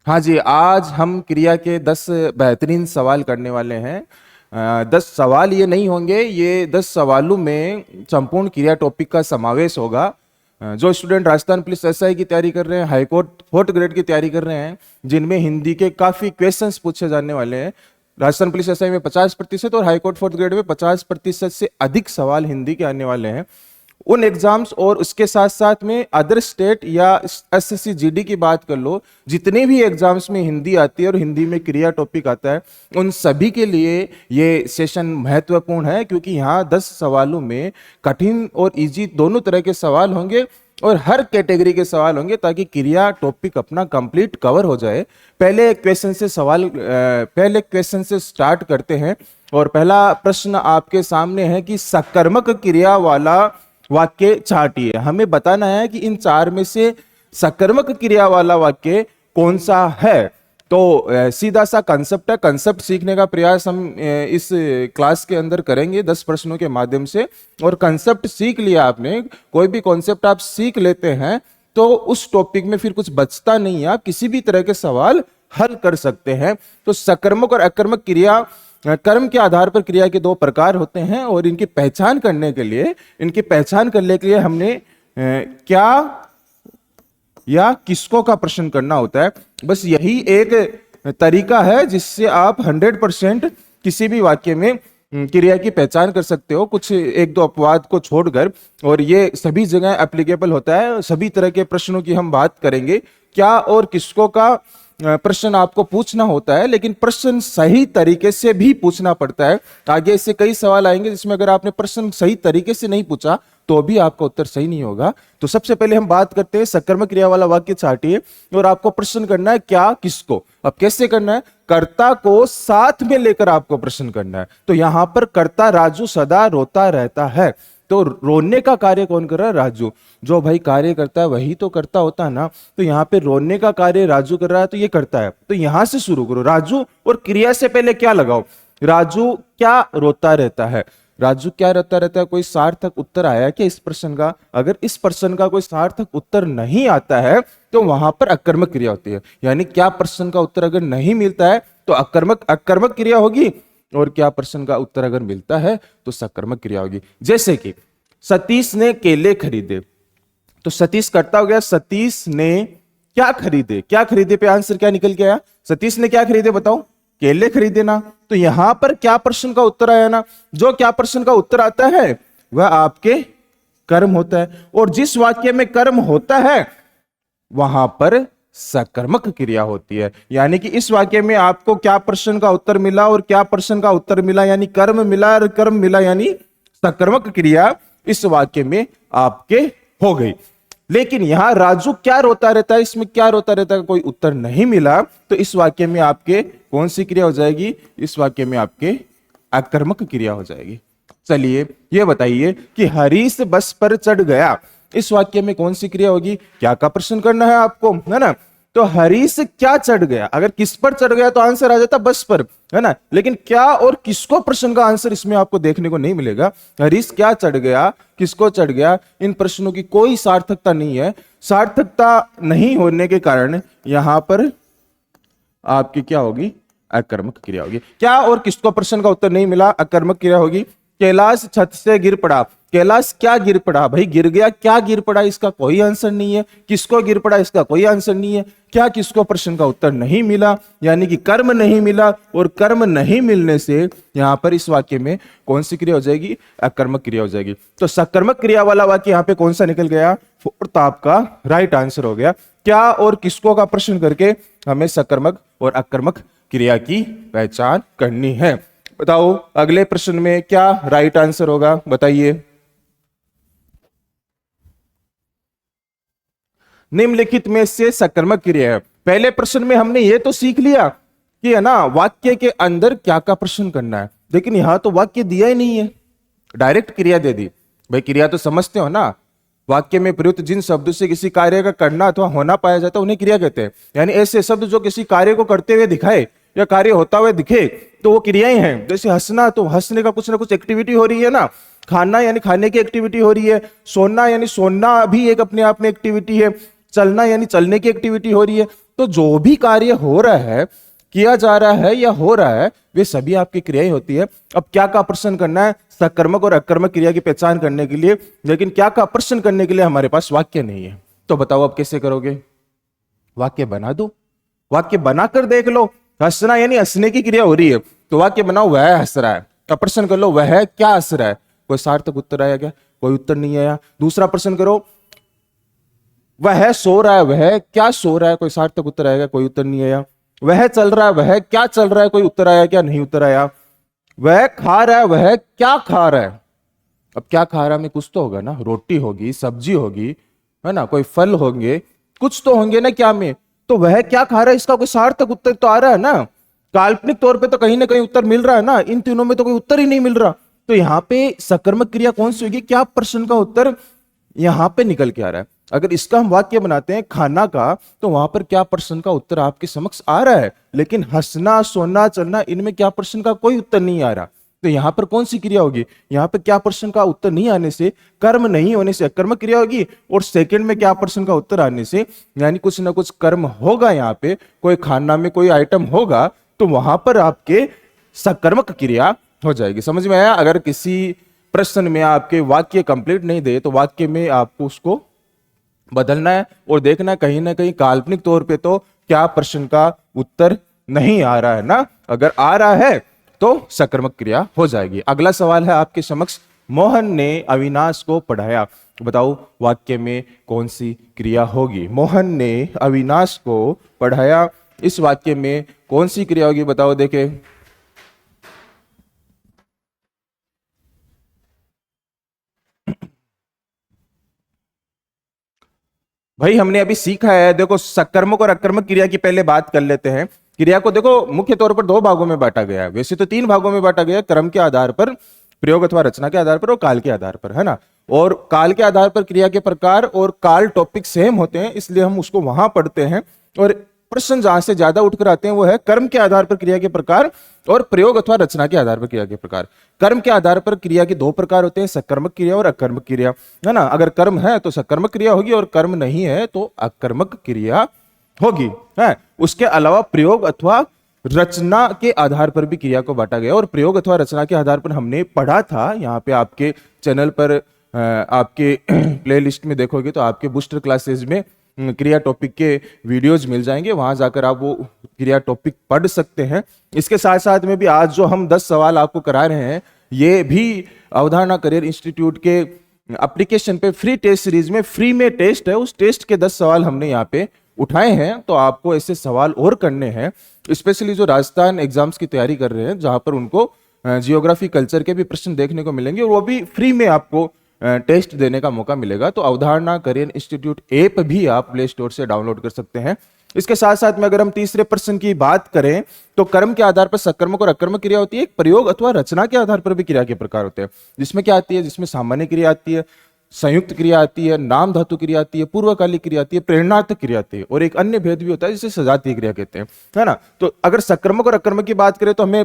हाँ जी, आज हम क्रिया के 10 बेहतरीन सवाल करने वाले हैं। 10 सवाल ये नहीं होंगे, ये 10 सवालों में संपूर्ण क्रिया टॉपिक का समावेश होगा। जो स्टूडेंट राजस्थान पुलिस एसआई की तैयारी कर रहे हैं, हाईकोर्ट 4th ग्रेड की तैयारी कर रहे हैं, जिनमें हिंदी के काफ़ी क्वेश्चंस पूछे जाने वाले हैं। राजस्थान पुलिस एसआई में 50% और हाईकोर्ट 4th ग्रेड में 50% से अधिक सवाल हिंदी के आने वाले हैं। उन एग्जाम्स और उसके साथ साथ में अदर स्टेट या एसएससी जीडी की बात कर लो, जितने भी एग्जाम्स में हिंदी आती है और हिंदी में क्रिया टॉपिक आता है, उन सभी के लिए ये सेशन महत्वपूर्ण है, क्योंकि यहाँ 10 सवालों में कठिन और इजी दोनों तरह के सवाल होंगे और हर कैटेगरी के सवाल होंगे, ताकि क्रिया टॉपिक अपना कंप्लीट कवर हो जाए। पहले क्वेश्चन से स्टार्ट करते हैं और पहला प्रश्न आपके सामने है कि सकर्मक क्रिया वाला वाक्य छांटिए। हमें बताना है कि इन चार में से सकर्मक क्रिया वाला वाक्य कौन सा है। तो सीधा सा कंसेप्ट है, कंसेप्ट सीखने का प्रयास हम इस क्लास के अंदर करेंगे 10 प्रश्नों के माध्यम से। और कंसेप्ट सीख लिया आपने, कोई भी कॉन्सेप्ट आप सीख लेते हैं तो उस टॉपिक में फिर कुछ बचता नहीं है, आप किसी भी तरह के सवाल हल कर सकते हैं। तो सकर्मक और अकर्मक क्रिया, कर्म के आधार पर क्रिया के 2 प्रकार होते हैं और इनकी पहचान करने के लिए हमने क्या या किसको का प्रश्न करना होता है। बस यही एक तरीका है जिससे आप 100% किसी भी वाक्य में क्रिया की पहचान कर सकते हो, कुछ एक दो अपवाद को छोड़कर। और ये सभी जगह एप्लीकेबल होता है। सभी तरह के प्रश्नों की हम बात करेंगे। क्या और किसको का प्रश्न आपको पूछना होता है, लेकिन प्रश्न सही तरीके से भी पूछना पड़ता है। आगे इससे कई सवाल आएंगे जिसमें अगर आपने प्रश्न सही तरीके से नहीं पूछा तो भी आपका उत्तर सही नहीं होगा। तो सबसे पहले हम बात करते हैं सकर्मक क्रिया वाला वाक्य छांटिए और आपको प्रश्न करना है क्या किसको। अब कैसे करना है, कर्ता को साथ में लेकर आपको प्रश्न करना है। तो यहां पर कर्ता राजू सदा रोता रहता है, तो रोने का कार्य कौन कर रहा है, राजू। जो भाई कार्य करता है वही तो करता होता है ना। तो यहाँ पे रोने का कार्य राजू कर रहा है तो ये करता है। तो यहां से शुरू करो, राजू और क्रिया से पहले क्या लगाओ, राजू क्या रोता रहता है। राजू क्या रोता रहता है, कोई सार्थक उत्तर आया क्या इस प्रश्न का। अगर इस प्रश्न का कोई सार्थक उत्तर नहीं आता है तो वहां पर अकर्मक क्रिया होती है। यानी क्या प्रश्न का उत्तर अगर नहीं मिलता है तो अकर्मक क्रिया होगी, और क्या प्रश्न का उत्तर अगर मिलता है तो सकर्मक क्रिया होगी। जैसे कि सतीश ने केले खरीदे, तो सतीश करता हो गया, सतीश ने क्या खरीदे, क्या खरीदे पे आंसर क्या निकल के आया, सतीश ने क्या खरीदे बताओ, केले खरीदे ना। तो यहां पर क्या प्रश्न का उत्तर आया ना, जो क्या प्रश्न का उत्तर आता है वह आपके कर्म होता है। और जिस वाक्य में कर्म होता है वहां पर सकर्मक क्रिया होती है। यानी कि इस वाक्य में आपको क्या प्रश्न का उत्तर मिला और क्या प्रश्न का उत्तर मिला, यानी कर्म मिला और कर्म मिला, यानी सकर्मक क्रिया इस वाक्य में आपके हो गई। लेकिन यहां राजू क्या रोता रहता है, इसमें क्या रोता रहता है, कोई उत्तर नहीं मिला, तो इस वाक्य में आपके कौन सी क्रिया हो जाएगी, इस वाक्य में आपके अकर्मक क्रिया हो जाएगी। चलिए ये बताइए कि हरीश बस पर चढ़ गया, इस वाक्य में कौन सी क्रिया होगी, क्या का प्रश्न करना है आपको, है ना। तो हरीश क्या चढ़ गया, अगर किस पर चढ़ गया तो आंसर आ जाता बस पर, है ना। लेकिन क्या और किसको प्रश्न का आंसर इसमें आपको देखने को नहीं मिलेगा। हरीश क्या चढ़ गया, किसको चढ़ गया, इन प्रश्नों की कोई सार्थकता नहीं है। सार्थकता नहीं होने के कारण यहां पर आपकी क्या होगी, अकर्मक क्रिया होगी। क्या और किसको प्रश्न का उत्तर नहीं मिला, अकर्मक क्रिया होगी। कैलाश छत से गिर पड़ा, कैलाश क्या गिर पड़ा, भाई गिर गया, क्या गिर पड़ा, इसका कोई आंसर नहीं है। किसको गिर पड़ा, इसका कोई आंसर नहीं है। क्या किसको प्रश्न का उत्तर नहीं मिला, यानी कि कर्म नहीं मिला, और कर्म नहीं मिलने से यहां पर इस वाक्य में कौन सी क्रिया हो जाएगी, अकर्मक क्रिया हो जाएगी। तो सकर्मक क्रिया वाला वाक्य यहां पे कौन सा निकल गया, फोर्थ आपका राइट आंसर हो गया। क्या और किसको का प्रश्न करके हमें सकर्मक और अकर्मक क्रिया की पहचान करनी है। बताओ अगले प्रश्न में क्या राइट आंसर होगा, बताइए। निम्नलिखित में से सकर्मक क्रिया है। पहले प्रश्न में हमने ये तो सीख लिया कि है ना वाक्य के अंदर क्या का प्रश्न करना है, लेकिन यहां तो वाक्य दिया ही नहीं है, डायरेक्ट क्रिया दे दी। भाई क्रिया तो समझते हो ना, वाक्य में प्रयुक्त जिन शब्दों से किसी कार्य का करना अथवा होना पाया जाता है उन्हें क्रिया कहते हैं। यानी ऐसे शब्द जो किसी कार्य को करते हुए दिखाए या कार्य होता हुआ दिखे तो वो क्रियाएं हैं। जैसे हंसना, तो हंसने का कुछ ना कुछ एक्टिविटी हो रही है ना। खाना यानी खाने की एक्टिविटी हो रही है। सोना यानी सोना भी एक अपने आप में एक्टिविटी है। चलना यानी चलने की एक्टिविटी हो रही है। तो जो भी कार्य हो रहा है, किया जा रहा है या हो रहा है, वे सभी आपकी क्रियाएं होती है। अब क्या का प्रश्न करना है सकर्मक और अकर्मक क्रिया की पहचान करने के लिए, लेकिन क्या का प्रश्न करने के लिए हमारे पास वाक्य नहीं है। तो बताओ अब कैसे करोगे? वाक्य बना दो, वाक्य बनाकर देख लो। हंसना यानी हंसने की क्रिया हो रही है, तो वाक्य बनाओ वह हंस रहा है, तो प्रश्न कर लो वह क्या हंस रहा है। कोई सार्थक उत्तर आया क्या? कोई उत्तर नहीं आया। दूसरा प्रश्न करो, वह सो रहा है, वह क्या सो रहा है? कोई सार्थक उत्तर आएगा? कोई उत्तर नहीं आया। वह चल रहा है, वह क्या चल रहा है? कोई उत्तर आया क्या? नहीं उत्तर आया। वह खा रहा है, वह क्या खा रहा है? अब क्या खा रहा है में कुछ तो होगा ना, रोटी होगी, सब्जी होगी, है ना, कोई फल होंगे, कुछ तो होंगे ना क्या में। तो वह क्या खा रहा है, इसका कोई सार्थक उत्तर तो आ रहा है ना। काल्पनिक तौर पे तो कहीं ना कहीं उत्तर मिल रहा है ना, इन तीनों में तो कोई उत्तर ही नहीं मिल रहा। तो यहां पे सकर्मक क्रिया कौन सी होगी? क्या प्रश्न का उत्तर यहां पे निकल के आ रहा है। अगर इसका हम वाक्य बनाते हैं खाना का, तो वहां पर क्या प्रश्न का उत्तर आपके समक्ष आ रहा है। लेकिन हंसना, सोना, चलना, इनमें क्या प्रश्न का कोई उत्तर नहीं आ रहा। तो यहां पर कौन सी क्रिया होगी? यहां पर क्या प्रश्न का उत्तर नहीं आने से, कर्म नहीं होने से अकर्मक क्रिया होगी, और सेकंड में क्या प्रश्न का उत्तर आने से यानी कुछ ना कुछ कर्म होगा, यहां पे कोई खाना में कोई आइटम होगा, तो वहां पर आपके सकर्मक क्रिया हो जाएगी। समझ में आया? अगर किसी प्रश्न में आपके वाक्य कंप्लीट नहीं दे, तो वाक्य में आपको उसको बदलना है और देखना है कहीं ना कहीं काल्पनिक तौर पे तो क्या प्रश्न का उत्तर नहीं आ रहा है ना। अगर आ रहा है तो सकर्मक क्रिया हो जाएगी। अगला सवाल है आपके समक्ष, मोहन ने अविनाश को पढ़ाया। बताओ वाक्य में कौन सी क्रिया होगी? मोहन ने अविनाश को पढ़ाया, इस वाक्य में कौन सी क्रिया होगी? बताओ देखे। भाई हमने अभी सीखा है, देखो सकर्मक और अकर्मक क्रिया की पहले बात कर लेते हैं। क्रिया को देखो मुख्य तौर पर दो भागों में बांटा गया है, वैसे तो तीन भागों में बांटा गया है, क्रम के आधार पर, प्रयोग अथवा रचना के आधार पर और काल के आधार पर, है ना। और काल के आधार पर क्रिया के प्रकार और काल टॉपिक सेम होते हैं, इसलिए हम उसको वहां पढ़ते हैं। और प्रश्न जहां से ज्यादा उठकर आते हैं वो है कर्म के आधार पर क्रिया के प्रकार और प्रयोग अथवा रचना के आधार पर क्रिया के प्रकार। कर्म के आधार पर क्रिया के दो प्रकार होते हैं, सकर्मक क्रिया और अकर्मक क्रिया, है ना। अगर कर्म है तो सकर्मक क्रिया होगी और कर्म नहीं है तो अकर्मक क्रिया होगी, है। उसके अलावा प्रयोग अथवा रचना के आधार पर भी क्रिया को बांटा गया, और प्रयोग अथवा रचना के आधार पर हमने पढ़ा था। यहाँ पे आपके चैनल पर आपके प्लेलिस्ट में देखोगे तो आपके बूस्टर क्लासेस में क्रिया टॉपिक के वीडियोज मिल जाएंगे, वहां जाकर आप वो क्रिया टॉपिक पढ़ सकते हैं। इसके साथ साथ में भी आज जो हम 10 सवाल आपको करा रहे हैं, ये भी अवधारणा करियर इंस्टीट्यूट के एप्लीकेशन पे फ्री टेस्ट सीरीज में फ्री में टेस्ट है, उस टेस्ट के 10 सवाल हमने यहाँ पे उठाए हैं। तो आपको ऐसे सवाल और करने हैं, स्पेशली जो राजस्थान एग्जाम्स की तैयारी कर रहे हैं, जहां पर उनको जियोग्राफी कल्चर के भी प्रश्न देखने को मिलेंगे, और वो भी फ्री में आपको टेस्ट देने का मौका मिलेगा। तो अवधारणा करियर इंस्टीट्यूट ऐप भी आप प्ले स्टोर से डाउनलोड कर सकते हैं। इसके साथ साथ में अगर हम तीसरे प्रश्न की बात करें, तो कर्म के आधार पर सकर्मक और अकर्मक क्रिया होती है, एक प्रयोग अथवा रचना के आधार पर भी क्रिया के प्रकार होते हैं। जिसमें क्या आती है? जिसमें सामान्य क्रिया आती है, संयुक्त क्रिया आती है, नाम धातु क्रिया आती है, पूर्वकालिक क्रिया आती है, प्रेरणार्थक क्रिया आती है, और एक अन्य भेद भी होता है जिसे सजातीय क्रिया कहते हैं, है ना। तो अगर सकर्मक और अकर्मक की बात करें तो हमें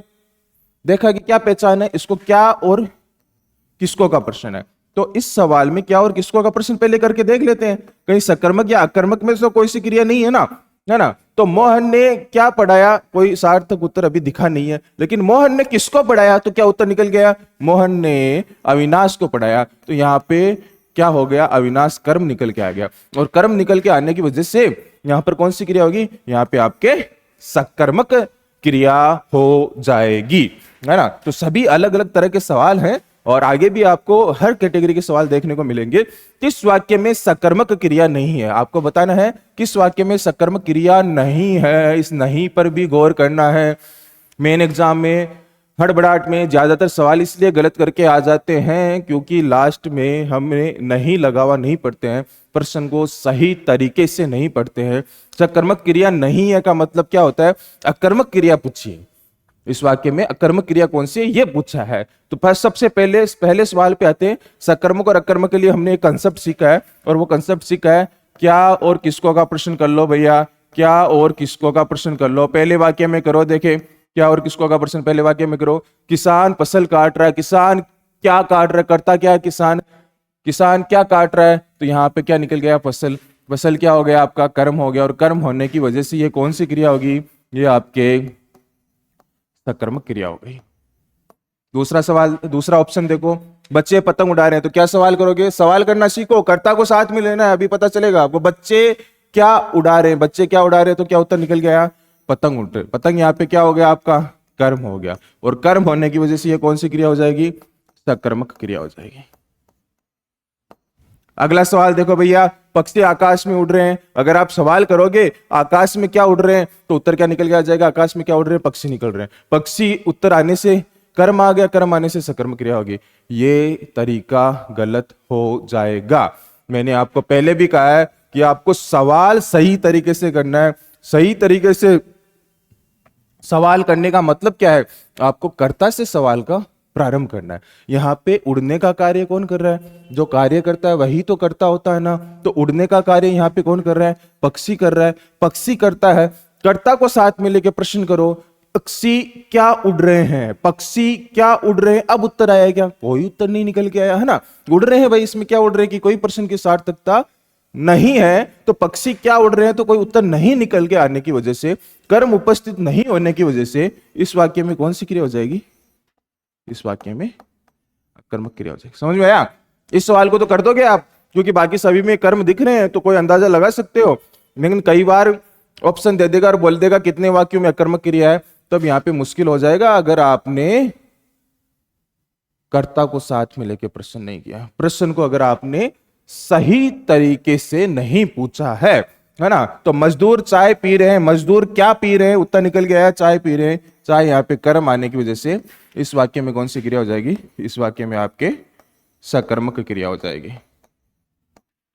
देखा कि क्या पहचान है, इसको क्या और किसको का प्रश्न है। तो इस सवाल में क्या और किसको का प्रश्न पहले करके देख लेते हैं, कहीं सकर्मक या अकर्मक में तो कोई सी क्रिया नहीं है ना, है ना। तो मोहन ने क्या पढ़ाया, कोई सार्थक उत्तर अभी दिखा नहीं है, लेकिन मोहन ने किसको पढ़ाया तो क्या उत्तर निकल गया? मोहन ने अविनाश को पढ़ाया। तो यहाँ पे क्या हो गया? अविनाश कर्म निकल के आ गया, और कर्म निकल के आने की वजह से यहाँ पर कौन सी क्रिया होगी? यहाँ पे आपके सकर्मक क्रिया हो जाएगी, है ना। तो सभी अलग अलग तरह के सवाल हैं, और आगे भी आपको हर कैटेगरी के सवाल देखने को मिलेंगे। किस वाक्य में सकर्मक क्रिया नहीं है, आपको बताना है किस वाक्य में सकर्मक क्रिया नहीं है। इस नहीं पर भी गौर करना है। मेन एग्जाम में हड़बड़ाहट में ज्यादातर सवाल इसलिए गलत करके आ जाते हैं क्योंकि लास्ट में हमें नहीं लगावा नहीं पढ़ते हैं, प्रश्न को सही तरीके से नहीं पढ़ते हैं। सकर्मक क्रिया नहीं है का मतलब क्या होता है? अकर्मक क्रिया पूछिए, इस वाक्य में अकर्मक क्रिया कौन सी है ये पूछा है। तो फर्स्ट सबसे पहले सवाल पे आते हैं। सकर्मक और अकर्मक के लिए हमने एक कंसेप्ट सीखा है, और वो कंसेप्ट सीखा है क्या और किसको का प्रश्न कर लो भैया, क्या और किसको का प्रश्न कर लो। पहले वाक्य में करो, देखे क्या और किसको का प्रश्न पहले वाक्य में करो। किसान फसल काट रहा है, किसान क्या काट रहा है, करता क्या है किसान, किसान क्या काट रहा है, तो यहाँ पे क्या निकल गया? फसल। वसल क्या हो गया आपका, कर्म हो गया, और कर्म होने की वजह से ये कौन सी क्रिया होगी, ये आपके सकर्मक क्रिया हो गई। दूसरा सवाल, दूसरा ऑप्शन देखो, बच्चे पतंग उड़ा रहे हैं तो क्या सवाल करोगे, सवाल करना सीखो, कर्ता को साथ में लेना है, अभी पता चलेगा आपको। बच्चे क्या उड़ा रहे हैं, बच्चे क्या उड़ा रहे हैं, तो क्या उत्तर निकल गया, पतंग उड़ रहे। पतंग यहाँ पे क्या हो गया आपका, कर्म हो गया, और कर्म होने की वजह से ये कौन सी क्रिया हो जाएगी, सकर्मक क्रिया हो जाएगी। अगला सवाल देखो भैया, पक्षी आकाश में उड़ रहे हैं, अगर आप सवाल करोगे आकाश में क्या उड़ रहे हैं तो उत्तर क्या निकल के आ जाएगा, आकाश में क्या उड़ रहे हैं, पक्षी निकल रहे हैं। पक्षी उत्तर आने से कर्म आ गया, कर्म आने से सकर्म क्रिया होगी। ये तरीका गलत हो जाएगा। मैंने आपको पहले भी कहा है कि आपको सवाल सही तरीके से करना है। सही तरीके से सवाल करने का मतलब क्या है, आपको कर्ता से सवाल का प्रारंभ करना है। यहाँ पे उड़ने का कार्य कौन कर रहा है, जो कार्य करता है वही तो कर्ता होता है ना। तो उड़ने का कार्य यहाँ पे कौन कर रहा है, पक्षी कर रहा है। पक्षी करता है, कर्ता को साथ में लेके प्रश्न करो, पक्षी क्या उड़ रहे हैं, पक्षी क्या उड़ रहे हैं, अब उत्तर आया क्या, कोई उत्तर नहीं निकल के आया है ना। उड़ रहे हैं भाई, इसमें क्या उड़ रहे हैं कि कोई प्रश्न की सार्थकता नहीं है, तो पक्षी क्या उड़ रहे हैं तो कोई उत्तर नहीं निकल के आने की वजह से, कर्म उपस्थित नहीं होने की वजह से इस वाक्य में कौन सी क्रिया हो जाएगी, इस वाक्य में कर्मक क्रिया हो जाएगी। समझ में आया। इस सवाल को तो कर दोगे आप, क्योंकि बाकी सभी में कर्म दिख रहे हैं तो कोई अंदाजा लगा सकते हो। लेकिन कई बार ऑप्शन दे देगा और बोल देगा कितने वाक्यों में अकर्मक क्रिया है, तब यहां पे मुश्किल हो जाएगा अगर आपने कर्ता को साथ में लेके प्रश्न नहीं किया, प्रश्न को अगर आपने सही तरीके से नहीं पूछा है ना। तो मजदूर चाय पी रहे हैं, मजदूर क्या पी रहे हैं, उत्तर निकल गया है चाय पी रहे हैं। चाय यहाँ पे कर्म आने की वजह से इस वाक्य में कौन सी क्रिया हो जाएगी, इस वाक्य में आपके सकर्मक क्रिया हो जाएगी।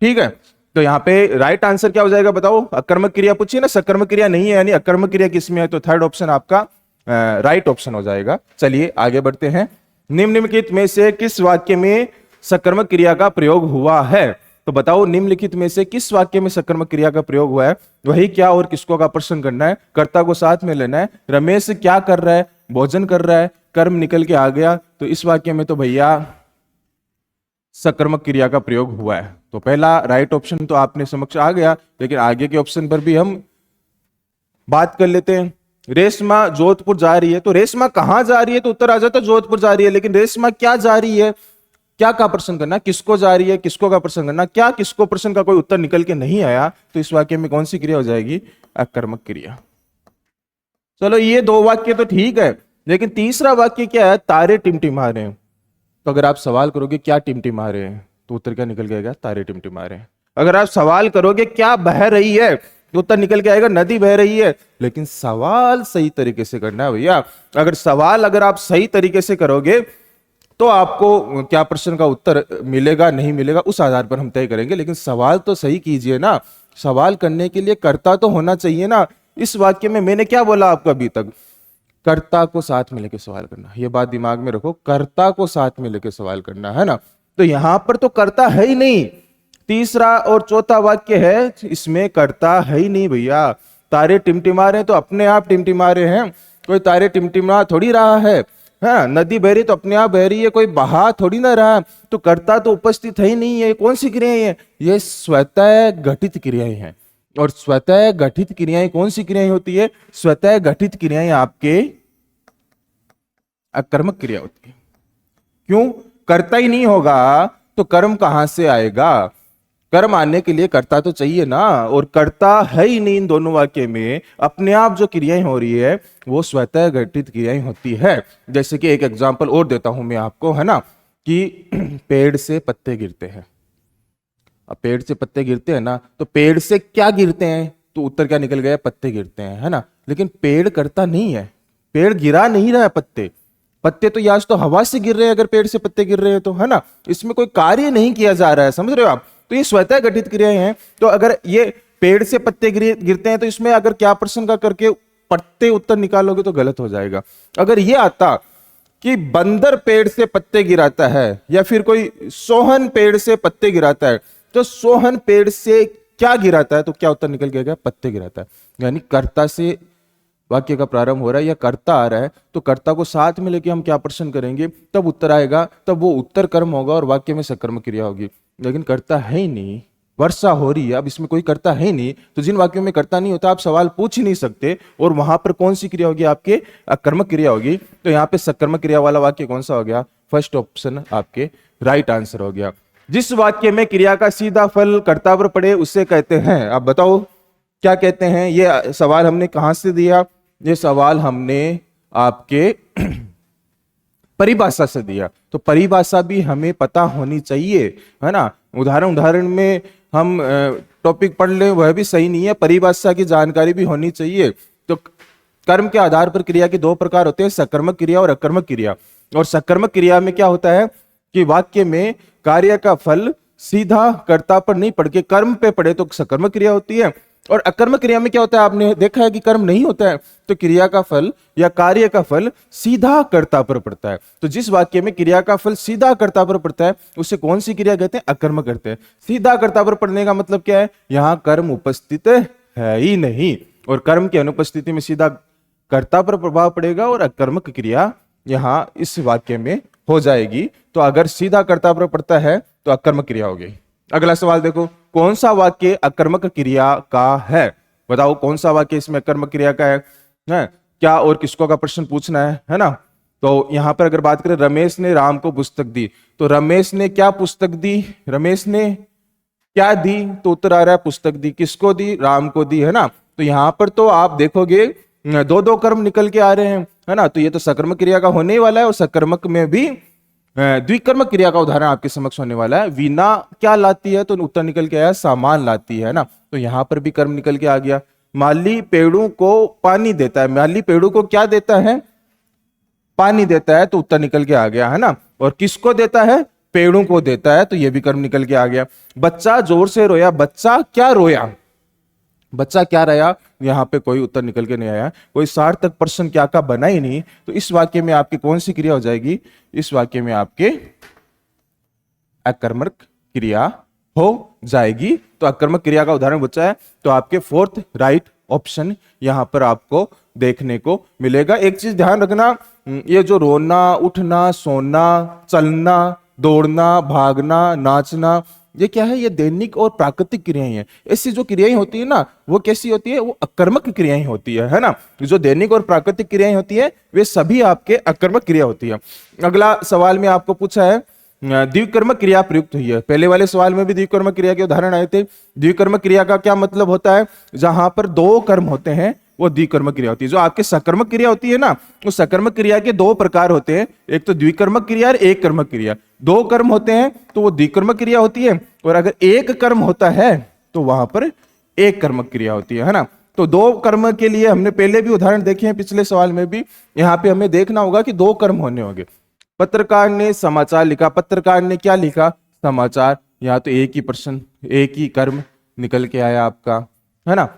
ठीक है, तो यहाँ पे राइट आंसर क्या हो जाएगा बताओ, अकर्मक क्रिया पूछिए ना, सकर्मक क्रिया नहीं है, यानी अकर्मक क्रिया किसमें है, तो थर्ड ऑप्शन आपका राइट ऑप्शन हो जाएगा। चलिए आगे बढ़ते हैं। निम्नलिखित में से किस वाक्य में सकर्मक क्रिया का प्रयोग हुआ है, तो बताओ निम्नलिखित में से किस वाक्य में सकर्मक क्रिया का प्रयोग हुआ है। वही क्या और किसको का प्रश्न करना है, कर्ता को साथ में लेना है। रमेश क्या कर रहा है, भोजन कर रहा है, कर्म निकल के आ गया, तो इस वाक्य में तो भैया सकर्मक क्रिया का प्रयोग हुआ है। तो पहला राइट ऑप्शन तो आपने समक्ष आ गया, लेकिन आगे के ऑप्शन पर भी हम बात कर लेते हैं। रेशमा जोधपुर जा रही है, तो रेशमा कहां जा रही है, तो उत्तर आ जाता जोधपुर जा रही है। लेकिन रेशमा क्या जा रही है, क्या का प्रश्न करना, किसको जा रही है, किसको का प्रश्न करना, क्या किसको प्रश्न का कोई उत्तर निकल के नहीं आया, तो इस वाक्य में कौन सी क्रिया हो जाएगी, अकर्मक क्रिया। चलो ये दो वाक्य तो ठीक है, लेकिन तीसरा वाक्य क्या है, तारे टिमटिमा रहे हैं। तो अगर आप सवाल करोगे क्या टिमटिमा रहे हैं, तो उत्तर क्या निकल गएगा, तारे टिमटिमा रहे हैं। अगर आप सवाल करोगे क्या बह रही है, तो उत्तर निकल के आएगा नदी बह रही है। लेकिन सवाल सही तरीके से करना है भैया। अगर सवाल अगर आप सही तरीके से करोगे तो आपको क्या प्रश्न का उत्तर मिलेगा नहीं मिलेगा उस आधार पर हम तय करेंगे। लेकिन सवाल तो सही कीजिए ना, सवाल करने के लिए कर्ता तो होना चाहिए ना। इस वाक्य में मैंने क्या बोला आपको अभी तक, कर्ता को साथ में लेके सवाल करना, ये बात दिमाग में रखो, कर्ता को साथ में लेके सवाल करना है ना। तो यहां पर तो कर्ता है ही नहीं, तीसरा और चौथा वाक्य है इसमें कर्ता है ही नहीं भैया। तारे टिमटिमा रहे हैं तो अपने आप टिमटिमा रहे हैं, कोई तारे टिमटिमा थोड़ी रहा है। हाँ, नदी बह रही तो अपने आप बह रही है, कोई बहा थोड़ी ना रहा। तो कर्ता तो उपस्थित है ही नहीं है। कौन सी क्रियाएं हैं, ये स्वतः घटित क्रियाएं हैं। और स्वतः गठित क्रियाएं कौन सी क्रियाएं होती है, स्वतः गठित क्रियाएं आपके अकर्मक क्रिया होती है। क्यों, कर्ता ही नहीं होगा तो कर्म कहां से आएगा, कर्म आने के लिए कर्ता तो चाहिए ना। और कर्ता है ही नहीं इन दोनों वाक्य में, अपने आप जो क्रियाएं हो रही है वो स्वतः गठित क्रियाएं होती है। जैसे कि एक एग्जांपल और देता हूं मैं आपको, है ना, कि पेड़ से पत्ते गिरते हैं। अब पेड़ से पत्ते गिरते हैं ना, तो पेड़ से क्या गिरते हैं, तो उत्तर क्या निकल गया, पत्ते गिरते हैं, है ना। लेकिन पेड़ करता नहीं है, पेड़ गिरा नहीं रहा है, पत्ते पत्ते तो याज तो हवा से गिर रहे हैं अगर पेड़ से पत्ते गिर रहे हैं तो, है ना। इसमें कोई कार्य नहीं किया जा रहा है, समझ रहे हो आप। तो ये स्वतः गठित क्रियाएं हैं। तो अगर ये पेड़ से पत्ते गिरते हैं तो इसमें अगर क्या प्रश्न का करके पत्ते उत्तर निकालोगे तो गलत हो जाएगा। अगर ये आता कि बंदर पेड़ से पत्ते गिराता है या फिर कोई सोहन पेड़ से पत्ते गिराता है, तो सोहन पेड़ से क्या गिराता है, तो क्या उत्तर निकल गया, पत्ते गिराता है। यानी कर्ता से वाक्य का प्रारंभ हो रहा है या कर्ता आ रहा है, तो कर्ता को साथ में लेके हम क्या प्रश्न करेंगे, तब उत्तर आएगा, तब वो उत्तर कर्म होगा और वाक्य में सकर्मक क्रिया होगी। लेकिन कर्ता है ही नहीं, वर्षा हो रही है, अब इसमें कोई कर्ता है ही नहीं, तो जिन वाक्यों में कर्ता नहीं होता आप सवाल पूछ ही नहीं सकते, और वहां पर कौन सी क्रिया होगी? आपके अकर्मक क्रिया होगी। तो यहाँ पे सकर्मक क्रिया वाला वाक्य कौन सा हो गया? फर्स्ट ऑप्शन आपके राइट आंसर हो गया। जिस वाक्य में क्रिया का सीधा फल कर्ता पर पड़े उसे कहते हैं, आप बताओ क्या कहते हैं? ये सवाल हमने कहां से दिया? ये सवाल हमने आपके परिभाषा से दिया। तो परिभाषा भी हमें पता होनी चाहिए, है ना। उदाहरण में हम टॉपिक पढ़ लें वह भी सही नहीं है, परिभाषा की जानकारी भी होनी चाहिए। तो कर्म के आधार पर क्रिया के दो प्रकार होते हैं, सकर्मक क्रिया और अकर्मक क्रिया। और सकर्मक क्रिया में क्या होता है कि वाक्य में कार्य का फल सीधा कर्ता पर नहीं पड़ के कर्म पे पड़े तो सकर्मक क्रिया होती है। और अकर्मक क्रिया में क्या होता है? आपने देखा है कि कर्म नहीं होता है तो क्रिया का फल या कार्य का फल सीधा कर्ता पर पड़ता है। तो जिस वाक्य में क्रिया का फल सीधा कर्ता पर पड़ता है उसे कौन सी क्रिया कहते हैं? अकर्मक कहते हैं। सीधा कर्ता पर पड़ने का मतलब क्या है? यहां कर्म उपस्थित है ही नहीं, और कर्म की अनुपस्थिति में सीधा कर्ता पर प्रभाव पड़ेगा और अकर्मक क्रिया यहां इस वाक्य में हो जाएगी। तो अगर सीधा कर्ता पर पड़ता है तो अकर्मक क्रिया हो गई। अगला सवाल देखो, कौन सा वाक्य अकर्मक क्रिया का है? बताओ कौन सा वाक्य इसमें अकर्मक क्रिया का है? क्या और किसको का प्रश्न पूछना है ना। तो यहां पर अगर बात करें, रमेश ने राम को पुस्तक दी, तो रमेश ने क्या पुस्तक दी? रमेश ने क्या दी? तो उत्तर आ रहा है पुस्तक दी। किसको दी? राम को दी, है ना। तो यहां पर तो आप देखोगे दो दो कर्म निकल के आ रहे हैं, है ना। तो ये तो सकर्मक क्रिया का होने ही वाला है, और सकर्मक में भी द्विकर्मक क्रिया का उदाहरण आपके समक्ष होने वाला है। वीणा क्या लाती है? तो उत्तर निकल के आया सामान लाती है ना। तो यहां पर भी कर्म निकल के आ गया। माली पेड़ों को पानी देता है, माली पेड़ों को क्या देता है? पानी देता है, तो उत्तर निकल के आ गया, है ना। और किसको देता है? पेड़ों को देता है, तो यह भी कर्म निकल के आ गया। बच्चा जोर से रोया, बच्चा क्या रोया? बच्चा क्या रोया? यहां पे कोई उत्तर निकल के नहीं आया, कोई सार्थक प्रश्न क्या का बना ही नहीं। तो इस वाक्य में आपकी कौन सी क्रिया हो जाएगी? इस वाक्य में आपके अकर्मक क्रिया हो जाएगी। तो अकर्मक क्रिया का उदाहरण बचा है, तो आपके फोर्थ राइट ऑप्शन यहां पर आपको देखने को मिलेगा। एक चीज ध्यान रखना, ये जो रोना, उठना, सोना, चलना, दौड़ना, भागना, नाचना, ये क्या है? ये दैनिक और प्राकृतिक क्रियाएं हैं। ऐसी जो क्रियाएं होती है ना, वो कैसी होती है? वो अकर्मक क्रियाएं होती है ना। जो दैनिक और प्राकृतिक क्रियाएं होती है वे सभी आपके अकर्मक क्रिया होती है। अगला सवाल में आपको पूछा है द्विकर्मक क्रिया प्रयुक्त हुई है। पहले वाले सवाल में भी द्विकर्मक क्रिया के उदाहरण आए थे। द्विकर्मक क्रिया का क्या मतलब होता है? जहां पर दो कर्म होते हैं वो द्विकर्मक क्रिया होती है। जो आपके सकर्मक क्रिया होती है ना, वो सकर्मक क्रिया के दो प्रकार होते हैं, एक तो द्विकर्मक क्रिया और एक कर्मक क्रिया। दो कर्म होते हैं तो वो द्विकर्मक क्रिया होती है, और अगर एक कर्म होता है तो वहां पर एक कर्मक क्रिया होती है ना। तो दो कर्म के लिए हमने पहले भी उदाहरण देखे हैं, पिछले सवाल में भी। यहां पे हमें देखना होगा कि दो कर्म होने होंगे। पत्रकार ने समाचार लिखा, पत्रकार ने क्या लिखा? समाचार। यहाँ तो एक ही प्रश्न, एक ही कर्म निकल के आया आपका, है ना।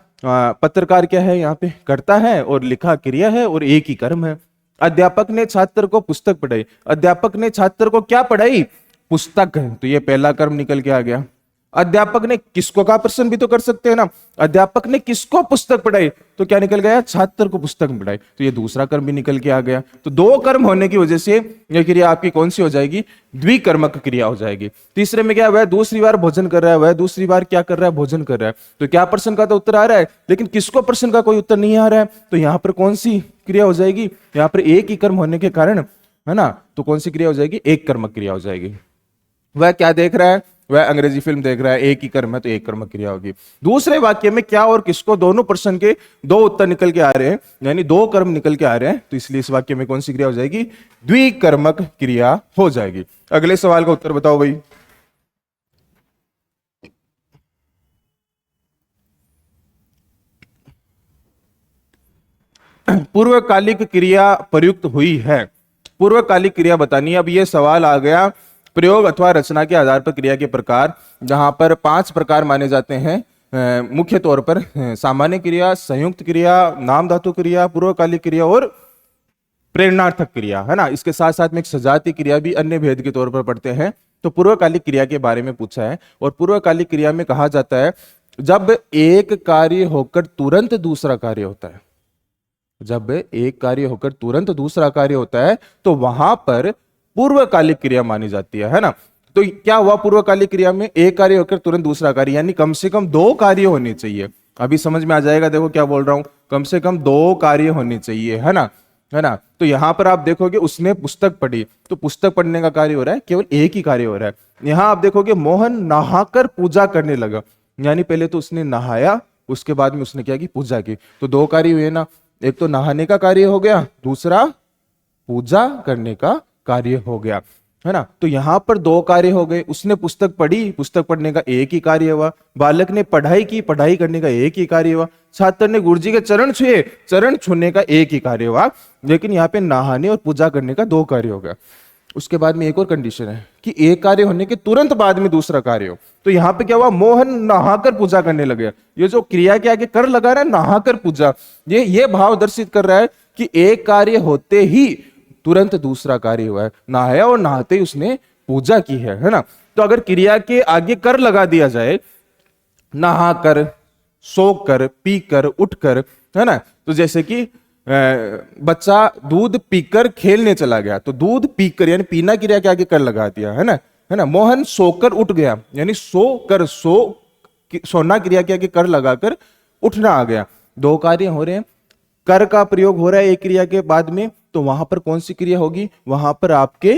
पत्रकार क्या है? यहाँ पे कर्ता है, और लिखा क्रिया है, और एक ही कर्म है। अध्यापक ने छात्र को पुस्तक पढ़ाई, अध्यापक ने छात्र को क्या पढ़ाई? पुस्तक है, तो ये पहला कर्म निकल के आ गया। अध्यापक ने किसको का प्रश्न भी तो कर सकते हैं ना। अध्यापक ने किसको पुस्तक पढ़ाई? तो क्या निकल गया? छात्र को पुस्तक पढ़ाई, तो ये दूसरा कर्म भी निकल के आ गया। तो दो कर्म होने की वजह से यह क्रिया आपकी कौन सी हो जाएगी? द्विकर्मक क्रिया हो जाएगी। तीसरे में क्या? वह दूसरी बार भोजन कर रहा है, वह दूसरी बार क्या कर रहा है? भोजन कर रहा है। तो क्या प्रश्न का तो उत्तर आ रहा है, लेकिन किसको प्रश्न का कोई उत्तर नहीं आ रहा है। तो यहां पर कौन सी क्रिया हो जाएगी? यहां पर एक ही कर्म होने के कारण, है ना, तो कौन सी क्रिया हो जाएगी? एक कर्मक क्रिया हो जाएगी। वह क्या देख रहा है? वह अंग्रेजी फिल्म देख रहा है, एक ही कर्म है, तो एक कर्मक क्रिया होगी। दूसरे वाक्य में क्या और किसको, दोनों प्रश्न के दो उत्तर निकल के आ रहे हैं, यानी दो कर्म निकल के आ रहे हैं, तो इसलिए इस वाक्य में कौन सी क्रिया हो जाएगी? द्विकर्मक क्रिया हो जाएगी। अगले सवाल का उत्तर बताओ भाई। पूर्वकालिक क्रिया प्रयुक्त हुई है, पूर्वकालिक क्रिया बतानी है। अब ये सवाल आ गया प्रयोग अथवा रचना के आधार पर क्रिया के प्रकार, जहां पर 5 प्रकार माने जाते हैं मुख्य तौर पर। सामान्य क्रिया, संयुक्त क्रिया, नाम धातु क्रिया, पूर्वकालिक क्रिया और प्रेरणार्थक क्रिया, है ना। इसके साथ साथ में एक सजातीय क्रिया भी अन्य भेद के तौर पर पढ़ते हैं। तो पूर्वकालिक क्रिया के बारे में पूछा है, और पूर्वकालिक क्रिया में कहा जाता है जब एक कार्य होकर तुरंत दूसरा कार्य होता है, जब एक कार्य होकर तुरंत दूसरा कार्य होता है तो वहां पर पूर्वकालिक क्रिया मानी जाती है ना। तो क्या हुआ पूर्वकालिक क्रिया में? एक कार्य होकर तुरंत दूसरा कार्य, यानी कम से कम दो कार्य होने चाहिए। अभी समझ में आ जाएगा, देखो क्या बोल रहा हूं, कम से कम दो कार्य होने चाहिए, है ना, है ना। तो यहां पर आप देखोगे उसने पुस्तक पढ़ी, तो पुस्तक पढ़ने का कार्य हो रहा है, केवल एक ही कार्य हो रहा है। यहां आप देखोगे मोहन नहाकर पूजा करने लगा, यानी पहले तो उसने नहाया, उसके बाद में उसने क्या की, पूजा की। तो दो कार्य हुए ना, एक तो नहाने का कार्य हो गया, दूसरा पूजा करने का कार्य हो गया, है ना। तो यहां पर दो कार्य हो गए। उसने पुस्तक पढ़ी, पुस्तक पढ़ने का एक ही कार्य हुआ। बालक ने पढ़ाई की, पढ़ाई करने का एक ही कार्य हुआ। छात्र ने गुरुजी के चरण छुए, चरण छूने का एक ही कार्य हुआ। लेकिन यहाँ पे नहाने और पूजा करने का दो कार्य हो गया। उसके बाद में एक और कंडीशन है कि एक कार्य होने के तुरंत बाद में दूसरा कार्य हो। तो यहां पे क्या हुआ, मोहन नहाकर पूजा करने लगे। ये जो क्रिया के आगे कर लगा रहा है, नहाकर पूजा, ये भाव दर्शित कर रहा है कि एक कार्य होते ही तुरंत दूसरा कार्य हुआ है। नहाया और नहाते ही उसने पूजा की है ना। तो अगर क्रिया के आगे कर लगा दिया जाए, नहाकर, सोकर, पीकर, उठकर, है ना, तो जैसे कि बच्चा दूध पीकर खेलने चला गया, तो दूध पीकर यानी पीना क्रिया के आगे कर लगा दिया, है ना, है ना। मोहन सोकर उठ गया, यानी सोकर, सोना क्रिया के आगे कर लगाकर उठना आ गया। दो कार्य हो रहे हैं, कर का प्रयोग हो रहा है एक क्रिया के बाद में, तो वहां पर कौन सी क्रिया होगी, वहां पर आपके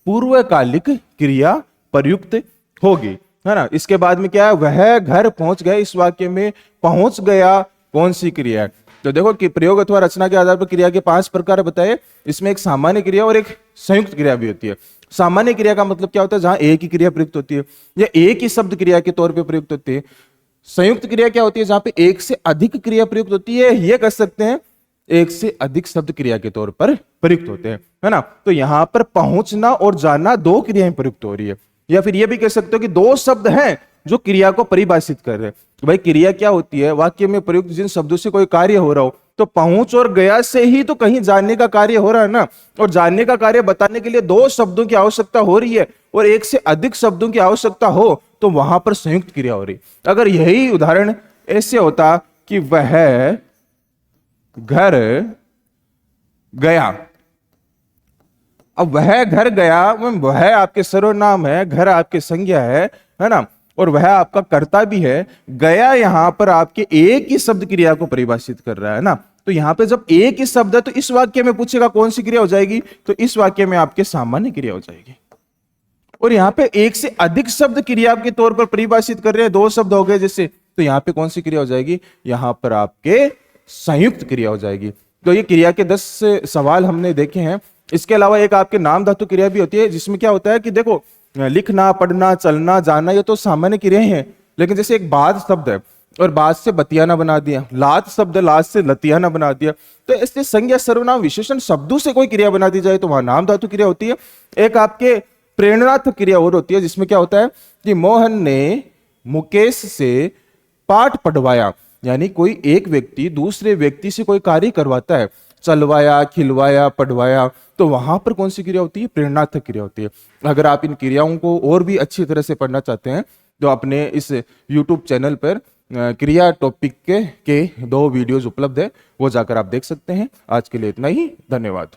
पूर्वकालिक क्रिया प्रयुक्त होगी, है ना। इसके बाद में क्या है, वह घर पहुंच गए। इस वाक्य में पहुंच गया कौन सी क्रिया है? तो देखो कि प्रयोग अथवा रचना के आधार पर क्रिया के 5 प्रकार बताए। इसमें एक सामान्य क्रिया और एक संयुक्त क्रिया भी होती है। सामान्य क्रिया का मतलब क्या होता है, जहां एक ही क्रिया प्रयुक्त होती है या एक ही शब्द क्रिया के तौर पर प्रयुक्त होती है। संयुक्त क्रिया क्या होती है, जहां पे एक से अधिक क्रिया प्रयुक्त होती है, ये कह सकते हैं एक से अधिक शब्द क्रिया के तौर पर प्रयुक्त होते हैं, है ना। तो यहां पर पहुंचना और जाना दो क्रियाएं प्रयुक्त हो रही है। या फिर यह भी कह सकते हो कि दो शब्द हैं जो क्रिया को परिभाषित कर रहे हैं। भाई क्रिया क्या होती है, वाक्य में प्रयुक्त जिन शब्दों से कोई कार्य हो रहा हो, तो पहुंच और गया से ही तो कहीं जानने का कार्य हो रहा है ना। और जानने का कार्य बताने के लिए दो शब्दों की आवश्यकता हो रही है और एक से अधिक शब्दों की आवश्यकता हो, तो वहां पर संयुक्त क्रिया हो रही। अगर यही उदाहरण ऐसे होता कि वह घर गया, अब वह घर गया, वह आपके सर्वनाम है, घर आपके संज्ञा है ना, और वह आपका कर्ता भी है। गया यहां पर आपके एक ही शब्द क्रिया को परिभाषित कर रहा है ना। तो यहां पे जब एक ही शब्द है, तो इस वाक्य में पूछेगा कौन सी क्रिया हो जाएगी, तो इस वाक्य में आपके सामान्य क्रिया हो जाएगी। और यहां पे एक से अधिक शब्द क्रिया के तौर पर परिभाषित कर रहे हैं, दो शब्द हो गए जैसे, तो यहां पे कौन सी क्रिया हो जाएगी, यहां पर आपके संयुक्त क्रिया हो जाएगी। तो ये क्रिया के 10 सवाल हमने देखे हैं। इसके अलावा एक आपके नाम धातु क्रिया भी होती है, जिसमें क्या होता है कि देखो लिखना, पढ़ना, चलना, जाना, ये तो सामान्य क्रियाएं हैं। लेकिन जैसे एक बाद शब्द है और बाद से बतियाना बना दिया, लात शब्द लात से लतियाना बना दिया, तो इससे संज्ञा, सर्वनाम, विशेषण शब्दों से कोई क्रिया बना दी जाए तो वहां नाम धातु क्रिया होती है। एक आपके प्रेरणात्मक क्रिया और होती है, जिसमें क्या होता है कि मोहन ने मुकेश से पाठ पढ़वाया, यानी कोई एक व्यक्ति दूसरे व्यक्ति से कोई कार्य करवाता है, चलवाया, खिलवाया, पढ़वाया, तो वहां पर कौन सी क्रिया होती है, प्रेरणात्मक क्रिया होती है। अगर आप इन क्रियाओं को और भी अच्छी तरह से पढ़ना चाहते हैं तो अपने इस YouTube चैनल पर क्रिया टॉपिक के 2 वीडियोज उपलब्ध है, वो जाकर आप देख सकते हैं। आज के लिए इतना ही, धन्यवाद।